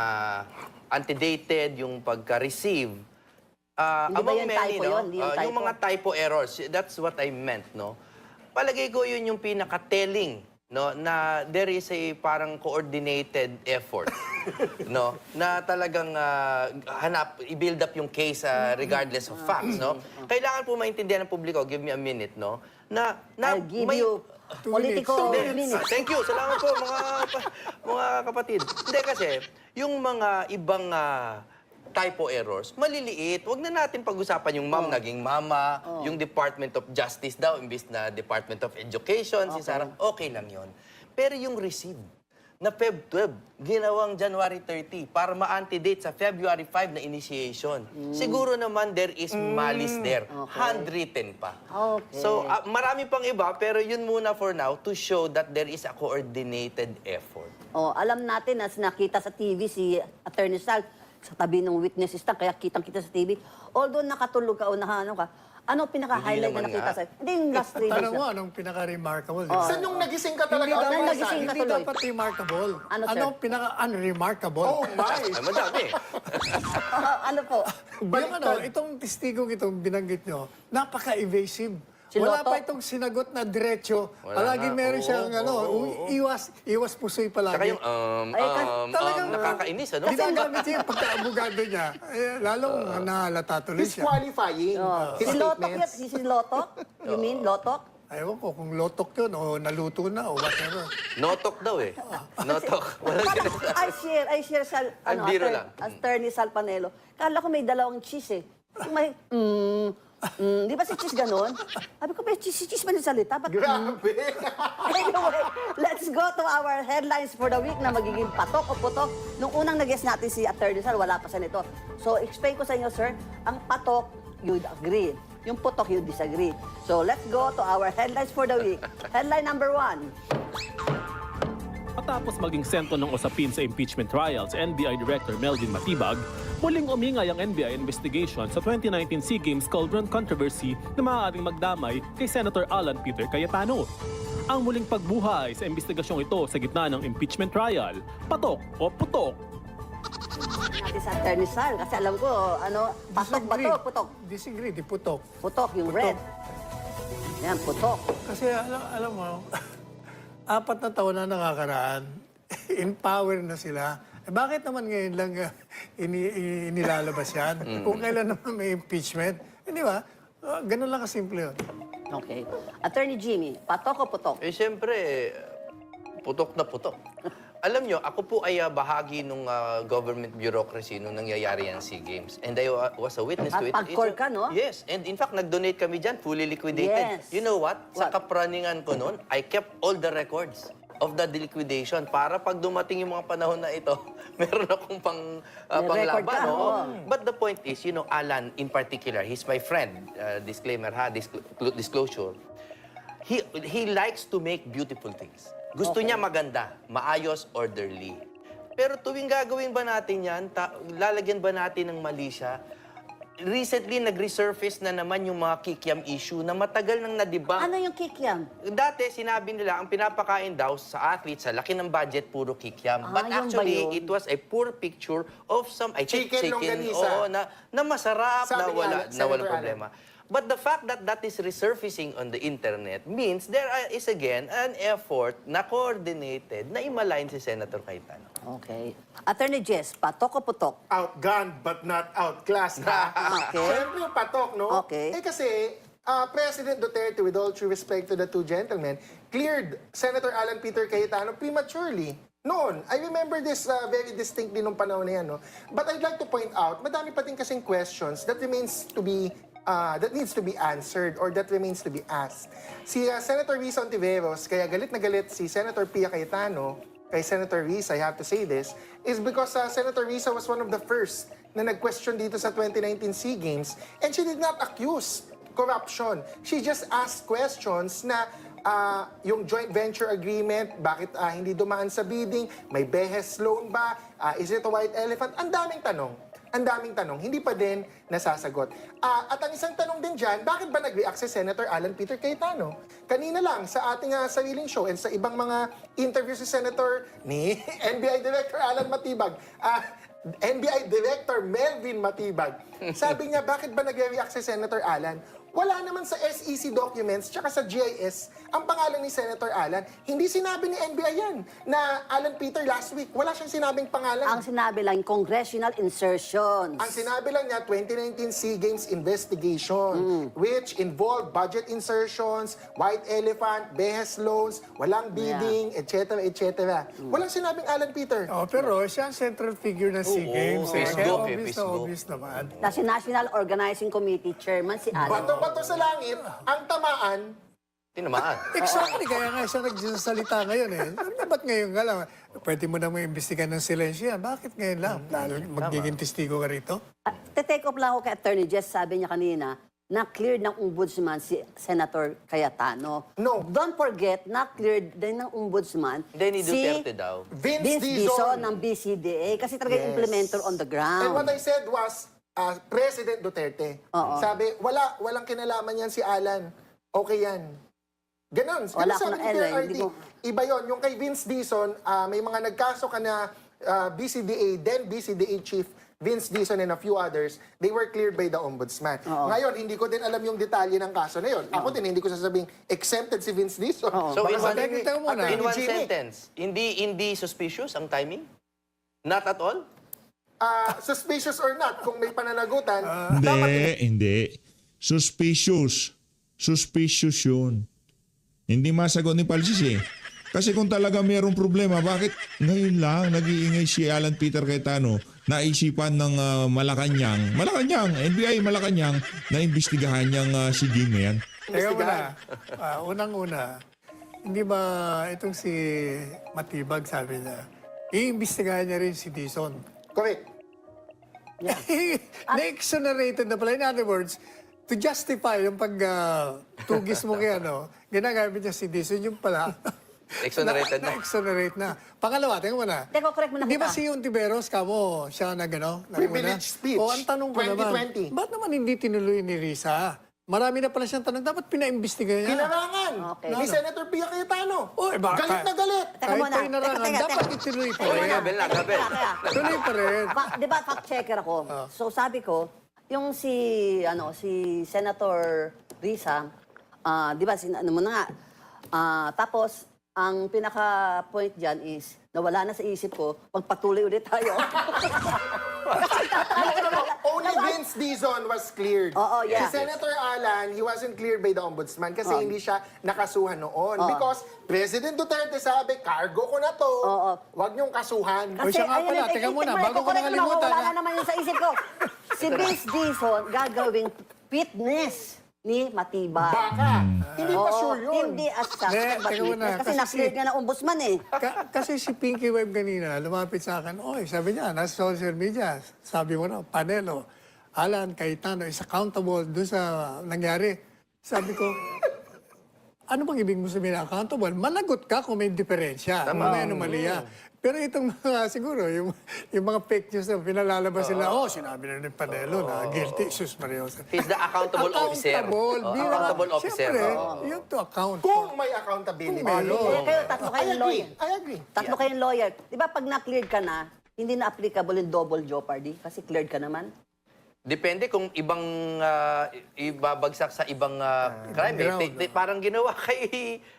[SPEAKER 7] antedated, yung pagka-receive.
[SPEAKER 4] Hindi ba yun typo yun? Hindi yun
[SPEAKER 7] yung
[SPEAKER 4] typo?
[SPEAKER 7] mga typo errors, that's what I meant, no? Palagay ko yun yung pinaka-telling no, na there is a parang coordinated effort, no, na talagang i-build up yung case regardless of facts, no. Kailangan po maintindihan ng publiko, give me a minute, no, na
[SPEAKER 4] I'll give you political minutes.
[SPEAKER 7] Thank you. Salamat po mga kapatid. Hindi kasi yung mga ibang typo errors, maliliit. Huwag na natin pag-usapan yung ma'am naging mama, yung Department of Justice daw, imbis na Department of Education, si Sarah, okay lang yon. Pero yung receive na Feb 12, ginawang January 30 para ma-antedate sa February 5 na initiation. Siguro naman there is malice there. Handwritten pa.
[SPEAKER 4] Okay.
[SPEAKER 7] So, marami pang iba, pero yun muna for now to show that there is a coordinated effort.
[SPEAKER 4] Oh, alam natin na nakita sa TV si Attorney Sal sa tabi ng witness stand, kaya kitang-kita sa TV. Although nakatulog ka o ano ka, ano pinaka-highlight na
[SPEAKER 7] Hindi naman
[SPEAKER 4] nakita
[SPEAKER 7] nga.
[SPEAKER 4] sa'yo? Hindi yung last 3 days.
[SPEAKER 5] Tanong mo, anong pinaka-remarkable?
[SPEAKER 6] Saan yung nagising ka talaga?
[SPEAKER 5] Hindi
[SPEAKER 4] Nang
[SPEAKER 5] dapat,
[SPEAKER 4] nagising ka
[SPEAKER 5] hindi
[SPEAKER 4] tuloy.
[SPEAKER 5] dapat remarkable.
[SPEAKER 4] Ano, sir?
[SPEAKER 5] Anong pinaka-unremarkable?
[SPEAKER 6] Oh my!
[SPEAKER 7] Ay, madami.
[SPEAKER 4] Ano po?
[SPEAKER 5] Yung ano, itong testigong itong binanggit nyo, napaka-evasive.
[SPEAKER 4] Si
[SPEAKER 5] Wala
[SPEAKER 4] Loto?
[SPEAKER 5] pa itong sinagot na diretso.
[SPEAKER 7] Wala
[SPEAKER 5] Palagi
[SPEAKER 7] nga.
[SPEAKER 5] meron
[SPEAKER 7] Oo,
[SPEAKER 5] siyang iwas pusoy palagi.
[SPEAKER 7] Saka yung,
[SPEAKER 5] talagang-
[SPEAKER 7] nakakainis, ano?
[SPEAKER 5] Di ba ang gamit niya yung pagka-abogado niya? Lalong nahalata tuloy siya.
[SPEAKER 6] Disqualifying his
[SPEAKER 4] Si Lotok yun?
[SPEAKER 6] statements.
[SPEAKER 4] Si Lotok? You mean Lotok?
[SPEAKER 5] Ewan ko kung lotok yun o naluto na o whatever.
[SPEAKER 7] Notok daw eh. Notok. Walang sinasabi.
[SPEAKER 4] I share sa
[SPEAKER 7] Ang biro lang.
[SPEAKER 4] Attorney Sal Panelo. Kala ko may dalawang cheese eh. May, di ba si cheese ganon? Sabi ko, si cheese ba yung salita? Ba't,
[SPEAKER 6] Grabe!
[SPEAKER 4] Anyway, let's go to our headlines for the week na magiging patok o putok. Nung unang nag-guess natin si Attorney Sal, wala pa sa nito. So, explain ko sa inyo, sir, ang patok, you'd agree. Yung putok, you disagree. So, let's go to our headlines for the week. Headline number 1.
[SPEAKER 8] Matapos maging sentro ng usapin sa impeachment trial si NBI Director Melvin Matibag, muling umingay ang NBI investigation sa 2019 SEA Games Cauldron controversy na maaaring magdamay kay Senator Alan Peter Cayetano. Ang muling pagbuhay sa investigasyong ito sa gitna ng impeachment trial, patok o putok.
[SPEAKER 4] Natin sa Attorney Sal, kasi alam ko, patok, batok, putok.
[SPEAKER 5] Disagree, di putok.
[SPEAKER 4] Putok, yung red. Yan, putok.
[SPEAKER 5] Kasi alam mo, 4 na taon na nakakaraan, in power na sila. Bakit naman ngayon lang inilalabas yan? Kung kailan naman may impeachment. Di ba? Ganun lang kasimple yun.
[SPEAKER 4] Okay. Attorney Jimmy, patok o putok?
[SPEAKER 7] Eh, siyempre, putok na putok. Alam nyo, ako po ay bahagi ng government bureaucracy nung nangyayari ang SEA Games. And I was a witness to it.
[SPEAKER 4] At pag-call ka, no?
[SPEAKER 7] Yes. And in fact, nag-donate kami dyan, fully liquidated.
[SPEAKER 4] Yes.
[SPEAKER 7] You know what? Sa
[SPEAKER 4] What?
[SPEAKER 7] kapraningan ko noon, I kept all the records of the liquidation para pag dumating yung mga panahon na ito, meron akong
[SPEAKER 4] May record
[SPEAKER 7] panglaban.
[SPEAKER 4] ka,
[SPEAKER 7] No?
[SPEAKER 4] oo.
[SPEAKER 7] But the point is, you know, Alan in particular, he's my friend. Disclaimer ha, disclosure. He likes to make beautiful things. Gusto niya maganda, maayos, orderly. Pero tuwing gagawin ba natin yan, lalagyan ba natin ng mali siya? Recently, nag-resurface na naman yung mga kikiam issue na matagal nang nadibang.
[SPEAKER 4] Ano yung kikiam?
[SPEAKER 7] Dati, sinabi nila, ang pinapakain daw sa athletes, sa laki ng budget, puro kikiam. But
[SPEAKER 4] yun ba
[SPEAKER 7] actually,
[SPEAKER 4] yun?
[SPEAKER 7] it was a poor picture of some, I think,
[SPEAKER 6] Chicken longganisa.
[SPEAKER 7] oo, na masarap,
[SPEAKER 6] Sabi ni
[SPEAKER 7] na walang
[SPEAKER 6] Senator
[SPEAKER 7] problema. But the fact that that is resurfacing on the internet means there is again an effort na coordinated na imalign si Senator Cayetano.
[SPEAKER 4] Okay. Attorney Jess, patok o putok?
[SPEAKER 6] Outgunned but not outclassed.
[SPEAKER 4] Okay.
[SPEAKER 6] Siyempre yung patok, no?
[SPEAKER 4] Okay.
[SPEAKER 6] Eh kasi, President Duterte, with all true respect to the two gentlemen, cleared Senator Alan Peter Cayetano prematurely. Noon, I remember this very distinctly nung panahon na yan, no? But I'd like to point out, madami pa din kasing questions that remains to be that needs to be answered or that remains to be asked. Si Senator Risa Ontiveros, kaya galit na galit si Senator Pia Cayetano kay Senator Risa, I have to say this, is because Senator Risa was one of the first na nag-question dito sa 2019 SEA Games and she did not accuse corruption. She just asked questions na yung joint venture agreement, bakit hindi dumaan sa bidding, may behes loan ba, is it a white elephant? Ang daming tanong. Ang daming tanong, hindi pa din nasasagot. At ang isang tanong din dyan, bakit ba nag-react si Senator Alan Peter Cayetano? Kanina lang, sa ating sariling show and sa ibang mga interview si Senator ni NBI Director Alan Matibag, NBI Director Melvin Matibag, sabi niya, bakit ba nag-react si Senator Alan? wala naman sa SEC documents tsaka sa GIS ang pangalan ni Senator Alan. Hindi sinabi ni NBI yan na Alan Peter last week. Wala siyang sinabing pangalan.
[SPEAKER 4] Ang sinabi lang, congressional insertions.
[SPEAKER 6] Ang sinabi lang niya, 2019 SEA Games investigation, which involved budget insertions, white elephant, behes loans, walang bidding, etc., etc. Walang sinabing Alan Peter.
[SPEAKER 5] Oh, pero siya ang central figure ng SEA Games.
[SPEAKER 7] face
[SPEAKER 5] Kaya
[SPEAKER 7] go,
[SPEAKER 5] obvious
[SPEAKER 7] face
[SPEAKER 5] na
[SPEAKER 7] go.
[SPEAKER 5] obvious naman.
[SPEAKER 4] Na si National Organizing Committee Chairman si Alan.
[SPEAKER 6] Bato-bato sa langit, ang tamaan,
[SPEAKER 7] Tinamaan.
[SPEAKER 5] Exactly, kaya nga siya nagsasalita ngayon eh. Ba't ngayon ka lang? Pwede mo naman imbestigan ng silensyo yan. Bakit ngayon lang? Lalo magiging testigo ka rito?
[SPEAKER 4] Te-take off lang ako kay Attorney Jess, sabi niya kanina, na cleared ng ombudsman si Senator Cayetano.
[SPEAKER 6] No.
[SPEAKER 4] Don't forget, na cleared din ng ombudsman
[SPEAKER 7] Hindi, ni Duterte daw.
[SPEAKER 6] Vince
[SPEAKER 4] Dizon
[SPEAKER 6] Dizon.
[SPEAKER 4] ng BCDA kasi talaga
[SPEAKER 6] Yes.
[SPEAKER 4] implementer on the ground.
[SPEAKER 6] And what I said was, President Duterte. Sabi, walang kinalaman yan si Alan. Okay yan. Ganon.
[SPEAKER 4] Wala
[SPEAKER 6] Sabi
[SPEAKER 4] akong
[SPEAKER 6] ni
[SPEAKER 4] anyway,
[SPEAKER 6] PRRD.
[SPEAKER 4] hindi ko-
[SPEAKER 6] Iba yon. Yung kay Vince Dizon, may mga nagkaso ka na BCDA, then BCDA chief, Vince Dizon and a few others, they were cleared by the ombudsman. Ngayon, hindi ko din alam yung detalye ng kaso na yun. Ako din, hindi ko sasabing exempted si Vince Dizon.
[SPEAKER 7] So
[SPEAKER 6] Baka
[SPEAKER 7] in one,
[SPEAKER 6] sabihin ni
[SPEAKER 5] Tingnan mo muna.
[SPEAKER 6] Atty.
[SPEAKER 7] in one
[SPEAKER 6] Jimmy,
[SPEAKER 7] sentence, hindi suspicious ang timing? Not at all?
[SPEAKER 6] suspicious or not, kung may pananagutan,
[SPEAKER 2] Hindi. Suspicious. Suspicious yun. Hindi masagot ni Palsis eh. Kasi kung talaga mayroong problema, bakit ngayon lang nag-iingay si Alan Peter Cayetano naisipan ng Malacanang, NBI Malacanang, na imbestigahan niyang si Jim na yan?
[SPEAKER 5] Teka muna. Unang-una, hindi ba itong si Matibag sabi niya, iimbestigahan niya rin si Dizon.
[SPEAKER 6] correct.
[SPEAKER 5] Na-exonerated na pala. In other words, to justify yung pag-tugis mo kaya, ginagamit niya si Dizon yung pala.
[SPEAKER 7] Exonerated na.
[SPEAKER 5] Na-exonerate na. Pangalawa, tingnan mo na.
[SPEAKER 4] Teka, correct mo na
[SPEAKER 5] Di ba
[SPEAKER 4] kita.
[SPEAKER 5] si Untiveros, kamo, siya
[SPEAKER 6] Privilege speech,
[SPEAKER 5] O, ang tanong ko naman,
[SPEAKER 6] 2020.
[SPEAKER 5] ba't naman hindi tinuloy ni Risa? Marami na pala siyang tanong. Dapat pinaimbestiga niya.
[SPEAKER 6] Kinarangan
[SPEAKER 4] Okay.
[SPEAKER 6] ni Senator Pia Cayetano.
[SPEAKER 5] Oy, baka-
[SPEAKER 6] Galit na galit.
[SPEAKER 4] Teka
[SPEAKER 5] Kahit
[SPEAKER 4] muna.
[SPEAKER 5] tayo narangan,
[SPEAKER 4] Teka.
[SPEAKER 5] dapat ituloy pa
[SPEAKER 7] Okay,
[SPEAKER 5] rin.
[SPEAKER 7] Gabel na, Gabel.
[SPEAKER 5] Tuloy pa rin.
[SPEAKER 4] Di ba fact checker ako? So sabi ko, yung si Senator Risa, di ba ano mo na nga, tapos ang pinaka-point dyan is, nawala na sa isip ko, magpatuloy ulit tayo.
[SPEAKER 6] Only Vince Dizon was cleared.
[SPEAKER 4] Oo, yeah.
[SPEAKER 6] Si Senator Alan, he wasn't cleared by the ombudsman kasi hindi siya nakasuhan noon. Because President Duterte sabi, cargo ko na to, wag niyong kasuhan.
[SPEAKER 5] O, siya nga pala, teka muna, bago ko nakalimutan,
[SPEAKER 4] Wala
[SPEAKER 5] ha?
[SPEAKER 4] na naman yun sa isip ko. Si Vince Dizon gagawing fitness ni Matibag.
[SPEAKER 6] Baka. Hindi pa
[SPEAKER 4] Oo,
[SPEAKER 6] sure yun.
[SPEAKER 4] Hindi as such,
[SPEAKER 5] Hindi,
[SPEAKER 4] but
[SPEAKER 5] teka muna,
[SPEAKER 4] witness. Kasi
[SPEAKER 5] kasi
[SPEAKER 4] na-clear nga ng ombudsman eh.
[SPEAKER 5] Kasi si Pinky Web kanina, lumapit sa akin, oy, sabi niya, nasa social media, sabi mo na, Panelo, Alan Cayetano is accountable doon sa nangyari. Sabi ko, ano bang ibig mo sabihin na accountable? Managot ka kung may diferensya, kung may anomalya. Pero itong mga, siguro, yung mga fake news na pinalalabas sila, sinabi na ni Panelo na guilty, sus Mariosa.
[SPEAKER 7] He's the accountable officer. Accountable officer.
[SPEAKER 5] Siyempre,
[SPEAKER 7] Oo.
[SPEAKER 5] you have to account.
[SPEAKER 6] Kung may accountability.
[SPEAKER 5] Kung may-
[SPEAKER 4] Kayo, tatlo
[SPEAKER 6] I
[SPEAKER 4] kayong
[SPEAKER 6] agree.
[SPEAKER 4] lawyer.
[SPEAKER 6] I agree.
[SPEAKER 4] Tatlo kayong lawyer. Di ba pag na-cleared ka na, hindi na applicable yung double jeopardy kasi cleared ka naman?
[SPEAKER 7] Depende kung ibang ibabagsak sa ibang crime.
[SPEAKER 5] ground,
[SPEAKER 7] Parang ginawa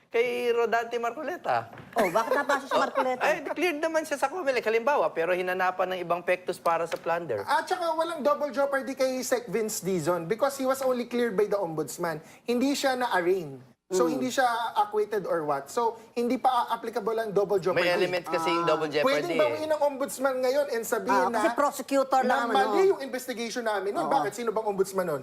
[SPEAKER 7] kay Rodante Marcoleta.
[SPEAKER 4] Oh, bakit napasok sa Marcoleta?
[SPEAKER 7] Ay, declared naman siya sa Comelec, halimbawa, pero hinanapan ng ibang pectus para sa plunder.
[SPEAKER 6] At saka walang double jeopardy kay Sec Vince Dizon because he was only cleared by the ombudsman. Hindi siya na-arraign. So, hindi siya acquitted or what. So, hindi pa applicable ang double jeopardy.
[SPEAKER 7] May element kasi yung double
[SPEAKER 6] Pwedeng
[SPEAKER 7] jeopardy.
[SPEAKER 6] bawiin ng ombudsman ngayon and sabihin na...
[SPEAKER 4] Kasi prosecutor lang
[SPEAKER 6] na
[SPEAKER 4] naman,
[SPEAKER 6] mali yung investigation namin nun. Bakit? Sino bang ombudsman nun?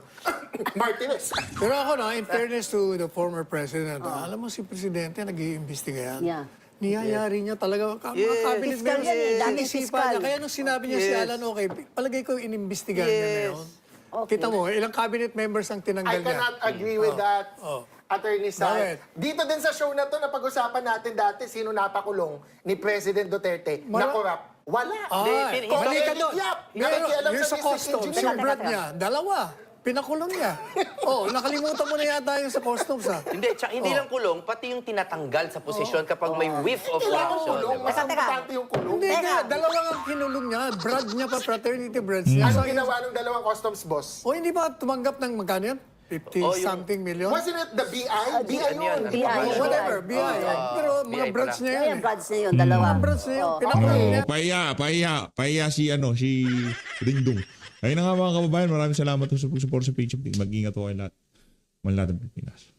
[SPEAKER 6] Martinez.
[SPEAKER 5] Pero ako in fairness to the former president, alam mo si Presidente nag-iimbestiga yan.
[SPEAKER 4] Yeah.
[SPEAKER 5] Niyayari niya talaga. Mga
[SPEAKER 7] Yes.
[SPEAKER 5] cabinet
[SPEAKER 4] Fiscal
[SPEAKER 5] members,
[SPEAKER 4] yan eh, dating
[SPEAKER 5] inisipan
[SPEAKER 4] fiscal.
[SPEAKER 5] niya. Kaya nung sinabi niya si
[SPEAKER 7] Yes.
[SPEAKER 5] Alan, okay, palagay ko inimbestigahan niya na yun.
[SPEAKER 4] Okay.
[SPEAKER 5] Kita mo, ilang cabinet members ang tinanggal
[SPEAKER 6] I
[SPEAKER 5] niya.
[SPEAKER 6] cannot agree with that. Attorney Sal.
[SPEAKER 5] Bakit?
[SPEAKER 6] Dito din sa show na to, napag-usapan natin dati sino napakulong ni President Duterte na corrupt. Wala.
[SPEAKER 5] Ay,
[SPEAKER 7] Hindi,
[SPEAKER 5] mali ka
[SPEAKER 6] Edith
[SPEAKER 5] doon.
[SPEAKER 6] Yap,
[SPEAKER 5] Pero
[SPEAKER 6] nakikialam
[SPEAKER 5] yung
[SPEAKER 6] sa
[SPEAKER 5] sa
[SPEAKER 6] business
[SPEAKER 5] customs,
[SPEAKER 6] engineer.
[SPEAKER 5] yung brad niya, dalawa. Pinakulong niya. Nakalimutan mo na yata yung sa customs, ha?
[SPEAKER 7] Hindi lang kulong, pati yung tinatanggal sa posisyon kapag may whiff of
[SPEAKER 6] Kailangan
[SPEAKER 7] corruption.
[SPEAKER 6] kulong.
[SPEAKER 7] diba?
[SPEAKER 6] Mas
[SPEAKER 4] Teka.
[SPEAKER 6] importante yung kulong.
[SPEAKER 5] Hindi
[SPEAKER 4] Teka.
[SPEAKER 5] nga, dalawa ang kinulong niya. Brad niya pa, fraternity brads niya.
[SPEAKER 6] Anong
[SPEAKER 5] So,
[SPEAKER 6] ginawa ng dalawang customs boss?
[SPEAKER 5] o hindi ba tumanggap ng magkano yan? 50-something million.
[SPEAKER 6] Wasn't it the BI? BI
[SPEAKER 7] ano yan?
[SPEAKER 6] yun.
[SPEAKER 4] BI.
[SPEAKER 5] Oh, whatever, BI. Pero mga
[SPEAKER 7] BI
[SPEAKER 5] branch
[SPEAKER 7] pala.
[SPEAKER 5] niya
[SPEAKER 4] Yan
[SPEAKER 5] yun.
[SPEAKER 4] yung branch niya yun, dalawa.
[SPEAKER 5] Mga branch niya yun.
[SPEAKER 4] Oo.
[SPEAKER 5] Pinakulong niya.
[SPEAKER 2] Pahiya si Dingdong. Ayun na nga mga kababayan, maraming salamat sa support sa page. Mag-ingat po kayo lahat. Manlaban Pilipinas.